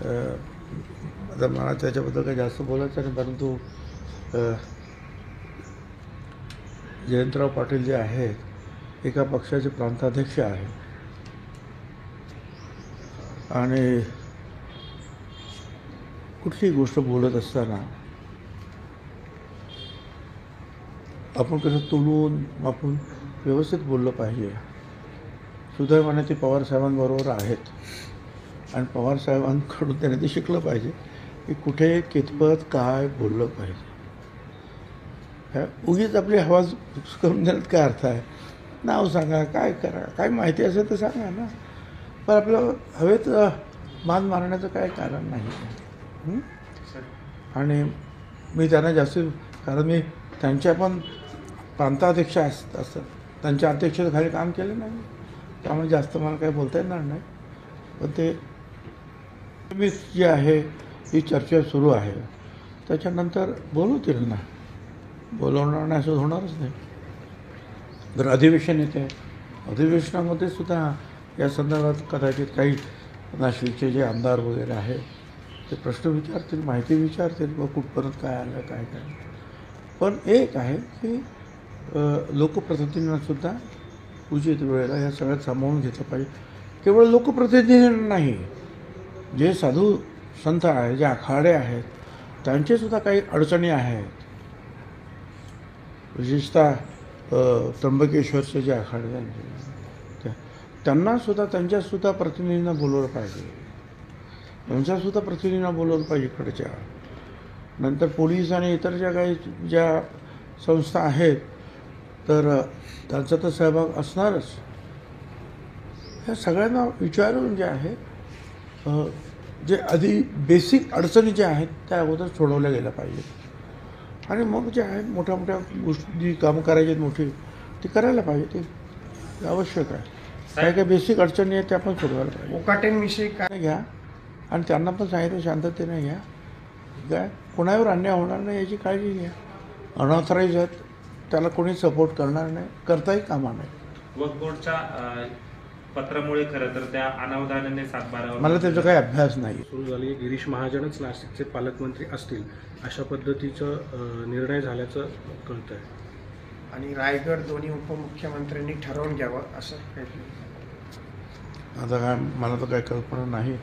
आता मला त्याच्याबद्दल काही जास्त बोलायचं नाही, परंतु जयंतराव पाटील जे आहेत एका पक्षाचे प्रांताध्यक्ष आहेत आणि कुठलीही गोष्ट बोलत असताना आपण कसं तोलून आपण व्यवस्थित बोललं पाहिजे. सुदैवाने ते पवारसाहेबांबरोबर आहेत आणि पवारसाहेबांकडून त्याने ते शिकलं पाहिजे की कुठे कितपत काय बोललं पाहिजे. उगीच आपली हवा करून देण्यात काय अर्थ आहे. नाव सांगा, काय करा, काय माहिती असेल तर सांगा ना, पण आपलं हवेत मान मारण्याचं काय कारण नाही. आणि मी त्यांना जास्त, कारण मी त्यांच्या पण प्रांताध्यक्ष असतात, त्यांच्या अध्यक्षतेखाली काम केलं नाही, त्यामुळे जास्त मला काही बोलता येणार नाही. पण ते मी जी आहे ही चर्चा सुरू आहे, त्याच्यानंतर बोलवतील ना, बोलवणार नाही असं होणारच नाही. जर अधिवेशन येते, अधिवेशनामध्ये सुद्धा या संदर्भात कदाचित काही नाशिकचे जे आमदार वगैरे आहेत ते प्रश्न विचारतील, माहिती विचारतील, व कुठपर्यंत काय आलं काय काय. पण एक आहे की लोकप्रतिनिधींनासुद्धा उचित वेळेला या सगळ्यात सामावून घेतलं पाहिजे. केवळ लोकप्रतिनिधी नाही, जे साधू संत आहेत, जे आखाडे आहेत, त्यांचेसुद्धा काही अडचणी आहेत. विशेषतः त्र्यंबकेश्वरचे जे आखाडे त्यांनासुद्धा, त्यांच्यासुद्धा प्रतिनिधींना बोलवलं पाहिजे, त्यांच्यासुद्धा प्रतिनिधींना बोलवलं पाहिजे इकडच्या. नंतर पोलीस आणि इतर ज्या संस्था आहेत तर त्यांचा तर सहभाग असणारच. ह्या सगळ्यांना विचारून जे आहे जे आधी बेसिक अडचणी ज्या आहेत त्या अगोदर सोडवल्या गेल्या पाहिजेत आणि मग जे आहे मोठ्या मोठ्या गोष्टी जी कामं करायची आहेत मोठी ती करायला पाहिजे. ते आवश्यक आहे. काय बेसिक अडचणी आहेत त्या पण सोडवायला पाहिजे. मुकाटेंविषयी काय घ्या आणि त्यांना पण सांगितलं शांततेने घ्या. काय कोणावर अन्याय होणार नाही याची काळजी घ्या. अनऑथराईज आहेत त्याला कोणी सपोर्ट करणार नाही, करताही कामा नाही. वक्फ बोर्डच्या पत्रामुळे खरं तर त्या अनावधानाने सातबारा, मला त्याचा काही अभ्यास नाही. सुरू झाली. गिरीश महाजनच नाशिकचे पालकमंत्री असतील अशा पद्धतीचं निर्णय झाल्याचं कळतं आहे. आणि रायगड दोन्ही उपमुख्यमंत्र्यांनी ठरवून घ्यावं असं काही. आता काय मला तर काही कल्पना नाही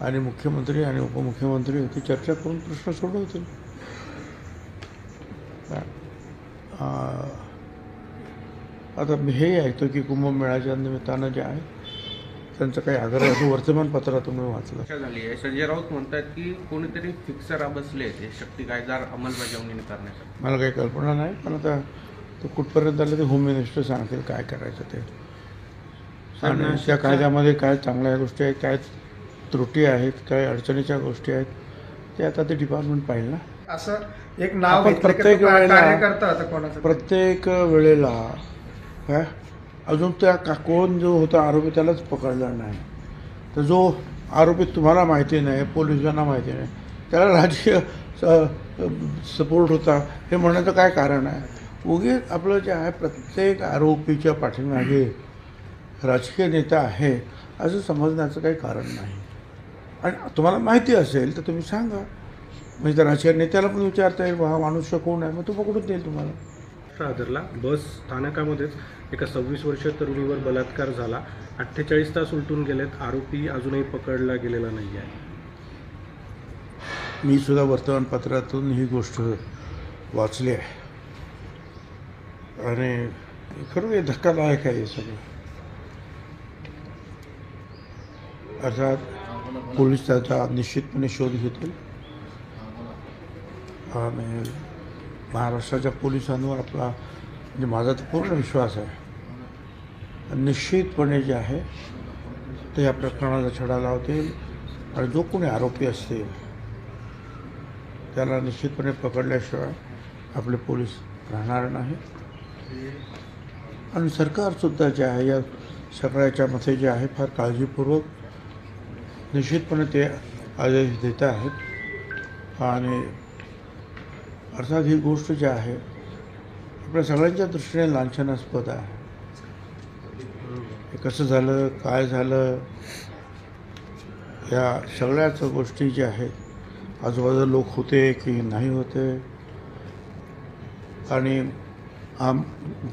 आणि मुख्यमंत्री आणि उपमुख्यमंत्री ती चर्चा करून प्रश्न सोडवतील. आता मी हे ऐकतो की कुंभमेळ्याच्या निमित्तानं जे आहे त्यांचं काही आग्रह असं वर्तमानपत्रातून मी वाचलं. झाली आहे. संजय राऊत म्हणतात की कोणीतरी फिक्सर बसले ते शक्ती कायदा अंमलबजावणी करण्यासाठी. मला काही कल्पना नाही, पण आता तो कुठपर्यंत आलं ते होम मिनिस्टर सांगतील काय करायचं ते. आणि त्या कायद्यामध्ये काय चांगल्या गोष्टी आहेत, काय त्रुटी आहेत, काय अडचणीच्या गोष्टी आहेत, ते आता ते डिपार्टमेंट पाहिजे ना. असं एक नाव प्रत्येक वेळेला कोणाचं प्रत्येक वेळेला काय अजून त्या कोण जो होता आरोपी त्यालाच पकडला नाही, तर जो आरोपी तुम्हाला माहिती नाही, पोलिसांना माहिती नाही, त्याला राजकीय सपोर्ट होता हे म्हणण्याचं काय कारण आहे. उगीच आपलं जे आहे प्रत्येक आरोपीच्या पाठीमागे राजकीय नेता आहे असं समजण्याचं काही कारण नाही. आणि तुम्हाला माहिती असेल तर तुम्ही सांगा, म्हणजे त्या राजकीय नेत्याला पण विचारता येईल हा मनुष्य कोण आहे, मग तो पकडून देईल तुम्हाला. दादरला बस स्थानकामध्येच एका 26 वर्षीय तरुणीवर बलात्कार झाला. 48 तास उलटून गेलेत. आरोपी अजूनही पकडला गेलेला नाही आहे. मी सुद्धा वर्तमानपत्रातून ही गोष्ट वाचली आहे आणि खरं धक्कादायक आहे हे सगळं. अर्थात पोलीस त्याचा निश्चितपणे शोध घेतील आणि महाराष्ट्राच्या पोलिसांवर आपला म्हणजे माझा तर पूर्ण विश्वास आहे. निश्चितपणे जे आहे ते या प्रकरणाचा छडा लावतील आणि जो कोणी आरोपी असतील त्याला निश्चितपणे पकडल्याशिवाय आपले पोलीस राहणार नाही. आणि सरकारसुद्धा जे आहे या सगळ्याच्या मध्ये जे आहे फार काळजीपूर्वक निश्चितपणे ते आदेश देत आहेत. आणि अर्थात ही गोष्ट जी आहे आपल्या सगळ्यांच्या दृष्टीने लांछनास्पद आहे. हे कसं झालं, काय झालं या सगळ्याच गोष्टी ज्या आहेत आजूबाजूला लोक होते की नाही होते, आणि हा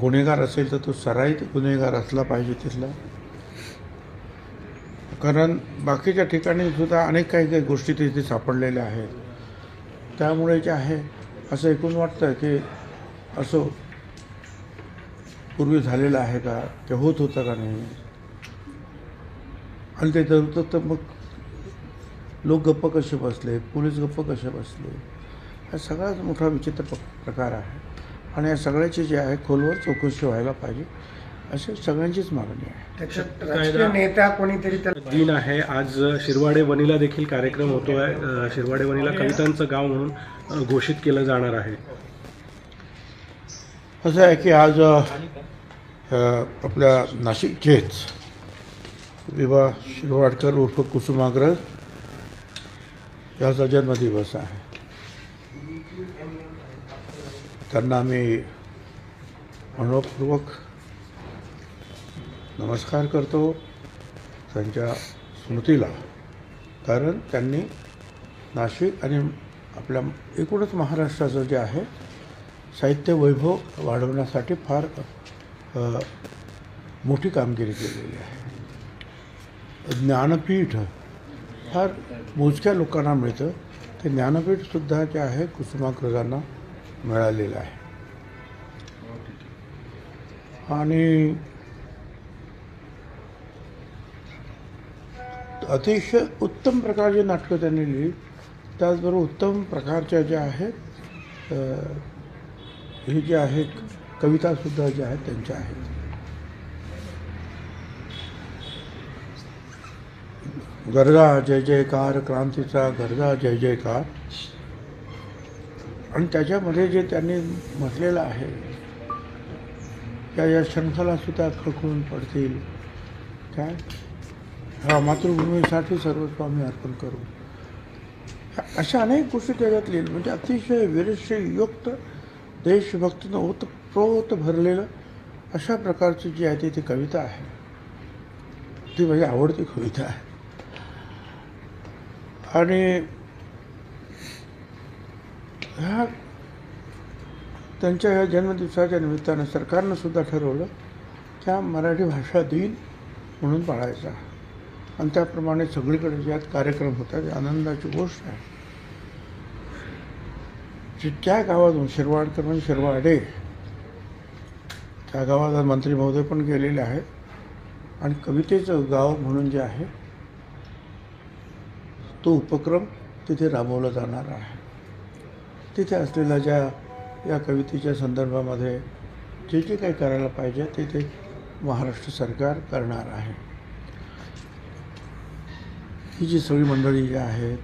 गुन्हेगार असेल तर तो सराईत गुन्हेगार असला पाहिजे तिथला, कारण बाकीच्या ठिकाणी सुद्धा अनेक काही काही गोष्टी तिथे सापडलेल्या आहेत. त्यामुळे जे आहे असं ऐकून वाटतं की असं पूर्वी झालेलं आहे का, ते होत होतं का नाही, आणि ते जर होतं तर मग लोक गप्प कसे बसले, पोलीस गप्प कसे बसले, हा सगळ्यात मोठा विचित्र प्रकार आहे. आणि या सगळ्याची जे आहे खोलवर चौकशी व्हायला पाहिजे अशी सगळ्यांचीच मागणी आहे. त्याच्यात राजकीय नेता कोणीतरी त्याला दिन आहे आज. शिरवाडे वनीला देखील कार्यक्रम होतो आहे. शिरवाडे वनीला कवितांचं गाव म्हणून घोषित केलं जाणार आहे. असं आहे की आज आपल्या नाशिकचेच विभा शिरवाडकर उर्फ कुसुमाग्रज याचा जन्मदिवस आहे. त्यांना आम्ही मनपूर्वक नमस्कार करतो त्यांच्या स्मृतीला, कारण त्यांनी नाशिक आणि आपल्या एकूणच महाराष्ट्राचं जे आहे साहित्य वैभव वाढवण्यासाठी फार मोठी कामगिरी केलेली आहे. ज्ञानपीठ फार मोजक्या लोकांना मिळतं, ते ज्ञानपीठसुद्धा जे आहे कुसुमाग्रजांना मिळालेलं आहे. आणि अतिशय उत्तम प्रकारची नाटकं त्यांनी लिहिली, त्याचबरोबर उत्तम प्रकारच्या ज्या आहेत हे जे आहेत कवितासुद्धा ज्या आहेत त्यांच्या आहेत. गरजा जय जयकार, क्रांतीचा गरजा जय जयकार, आणि त्याच्यामध्ये जे त्यांनी म्हटलेलं आहे त्या या शंखलासुद्धा खळखळून पडतील, काय हा मातृभूमीसाठी सर्वस्व आम्ही अर्पण करू, अशा अनेक गोष्टी त्याच्यात लिहिल्या. म्हणजे अतिशय वीरशयुक्त देशभक्तीनं ओतप्रोत भरलेलं अशा प्रकारची जी आहे ती कविता आहे. ती माझी आवडती कविता आहे. आणि ह्या त्यांच्या ह्या जन्मदिवसाच्या निमित्तानं सरकारनं सुद्धा ठरवलं की हा मराठी भाषा दिन म्हणून पाळायचा, आणि त्याप्रमाणे सगळीकडे ज्यात कार्यक्रम होतात आनंदाची गोष्ट आहे. त्या गावातून शिरवाडकर म्हणजे शिरवाडे त्या गावात मंत्री महोदय पण गेलेले आहेत, आणि कवितेचं गाव म्हणून जे आहे तो उपक्रम तिथे राबवला जाणार आहे. तिथे असलेल्या ज्या या कवितेच्या संदर्भामध्ये जे जे काही करायला पाहिजे ते महाराष्ट्र सरकार करणार आहे. ही जी सगळी मंडळी जी आहेत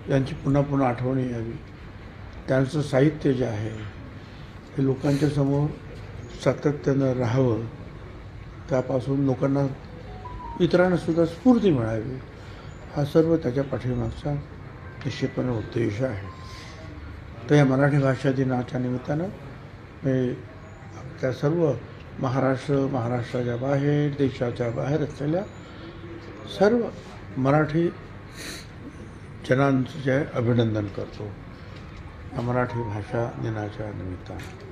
यांची पुन्हा पुन्हा आठवण यावी, त्यांचं साहित्य जे आहे हे लोकांच्या समोर सातत्यानं राहावं, त्यापासून लोकांना इतरांनासुद्धा स्फूर्ती मिळावी, हा सर्व त्याच्या पाठीमागचा निश्चितपणे उद्देश आहे. तर या मराठी भाषा दिनाच्या निमित्तानं मी त्या सर्व महाराष्ट्राच्या बाहेर देशाच्या बाहेर असलेल्या सर्व मराठी जनांचे अभिनंदन करतो या मराठी भाषा दिनाच्या निमित्तानं.